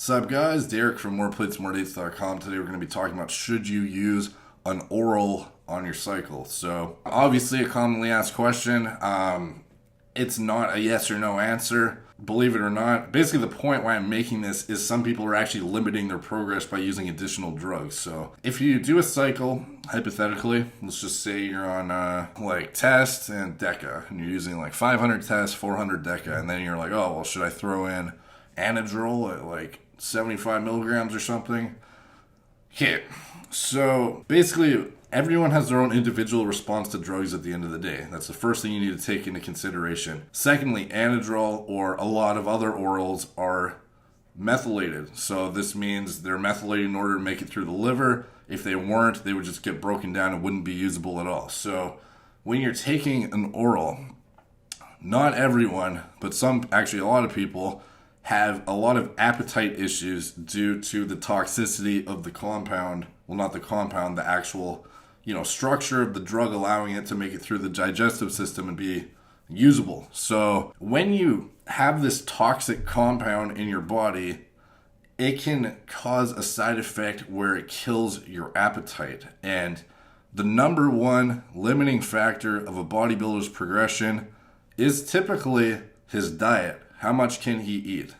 Sup guys, Derek from moreplatesmoredates.com. Today we're going to be talking about should you use an oral on your cycle. So obviously a commonly asked question. It's not a yes or no answer, believe it or not. Basically the point why I'm making this is some people are actually limiting their progress by using additional drugs. So if you do a cycle, hypothetically, let's just say you're on like test and deca, and you're using like 500 test, 400 deca, and then you're like, oh well, should I throw in anadrol at like 75 milligrams or something? Okay, so basically everyone has their own individual response to drugs at the end of the day. That's the first thing you need to take into consideration. Secondly, anadrol or a lot of other orals are methylated. So this means they're methylated in order to make it through the liver. If they weren't, they would just get broken down and wouldn't be usable at all. So when you're taking an oral, not everyone, but some, actually a lot of people, have a lot of appetite issues due to the toxicity of the compound. Well, not the compound, the actual, structure of the drug, allowing it to make it through the digestive system and be usable. So when you have this toxic compound in your body, it can cause a side effect where it kills your appetite. And the number one limiting factor of a bodybuilder's progression is typically his diet. How much can he eat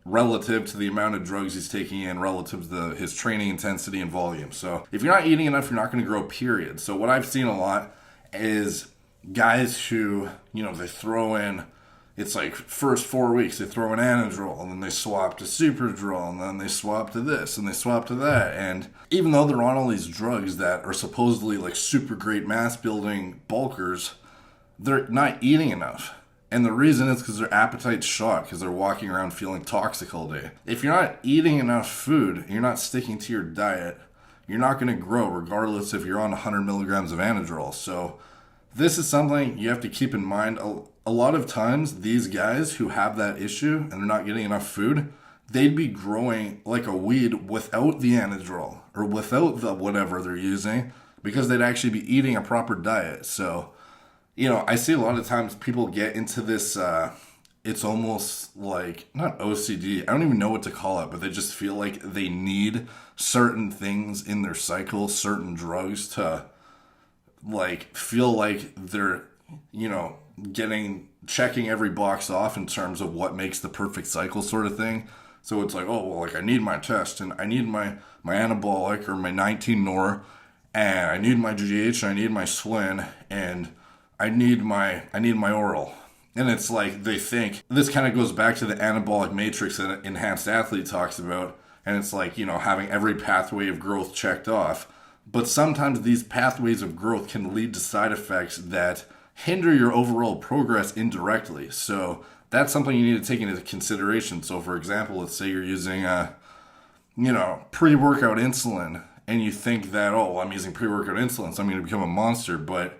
relative to the amount of drugs he's taking in, relative to his training intensity and volume? So if you're not eating enough, you're not going to grow, period. So what I've seen a lot is guys who, they throw in, it's like first 4 weeks, they throw in anadrol, and then they swap to superdrol, and then they swap to this, and they swap to that. And even though they're on all these drugs that are supposedly like super great mass building bulkers, they're not eating enough. And the reason is because their appetite's shot, because they're walking around feeling toxic all day. If you're not eating enough food, you're not sticking to your diet, you're not going to grow, regardless if you're on 100 milligrams of anadrol. So this is something you have to keep in mind. A lot of times, these guys who have that issue and they're not getting enough food, they'd be growing like a weed without the anadrol or without the whatever they're using, because they'd actually be eating a proper diet. So I see a lot of times people get into this, it's almost like, not OCD, I don't even know what to call it, but they just feel like they need certain things in their cycle, certain drugs to, like, feel like they're, checking every box off in terms of what makes the perfect cycle sort of thing. So it's like, oh, well, like I need my test, and I need my anabolic or my 19 nor, and I need my GH, and I need my SWIN, and I need my oral. And it's like they think, this kind of goes back to the anabolic matrix that Enhanced Athlete talks about. And it's like, having every pathway of growth checked off. But sometimes these pathways of growth can lead to side effects that hinder your overall progress indirectly. So that's something you need to take into consideration. So for example, let's say you're using pre-workout insulin, and you think that, oh, well, I'm using pre-workout insulin, so I'm going to become a monster. But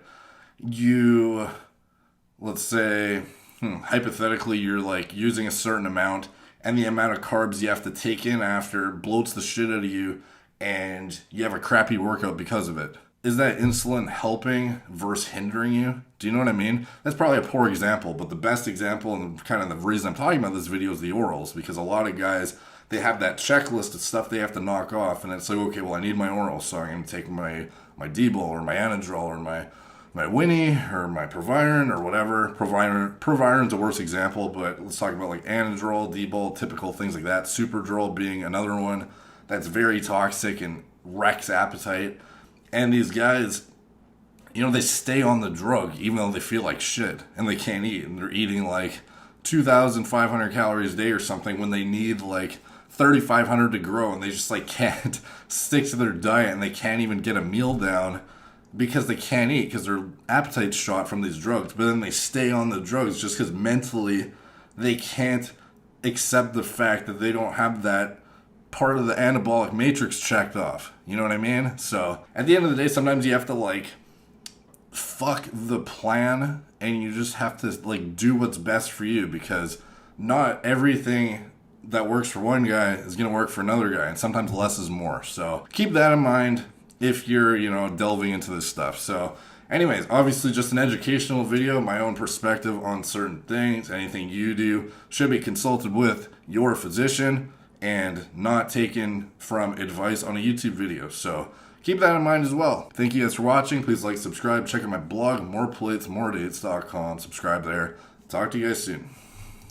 let's say, hypothetically, you're like using a certain amount, and the amount of carbs you have to take in after bloats the shit out of you, and you have a crappy workout because of it. Is that insulin helping versus hindering you? Do you know what I mean? That's probably a poor example, but the best example, and kind of the reason I'm talking about this video, is the orals, because a lot of guys, they have that checklist of stuff they have to knock off, and it's like, okay, well, I need my oral, so I'm going to take my D-bol or my anadrol or my Winnie or my Proviron or whatever. Proviron's a worse example, but let's talk about like anadrol, D-bol, typical things like that. Superdrol being another one that's very toxic and wrecks appetite. And these guys, they stay on the drug even though they feel like shit and they can't eat. And they're eating like 2,500 calories a day or something when they need like 3,500 to grow, and they just like can't stick to their diet, and they can't even get a meal down because they can't eat because their appetite's shot from these drugs. But then they stay on the drugs just because mentally they can't accept the fact that they don't have that part of the anabolic matrix checked off. You know what I mean? So at the end of the day, sometimes you have to like fuck the plan, and you just have to like do what's best for you, because not everything that works for one guy is going to work for another guy, and sometimes less is more. So keep that in mind if you're, delving into this stuff. So anyways, obviously just an educational video, my own perspective on certain things. Anything you do should be consulted with your physician. and not taken from advice on a YouTube video. So keep that in mind as well. Thank you guys for watching. Please like, subscribe, check out my blog, moreplates, moredates.com. Subscribe there. Talk to you guys soon.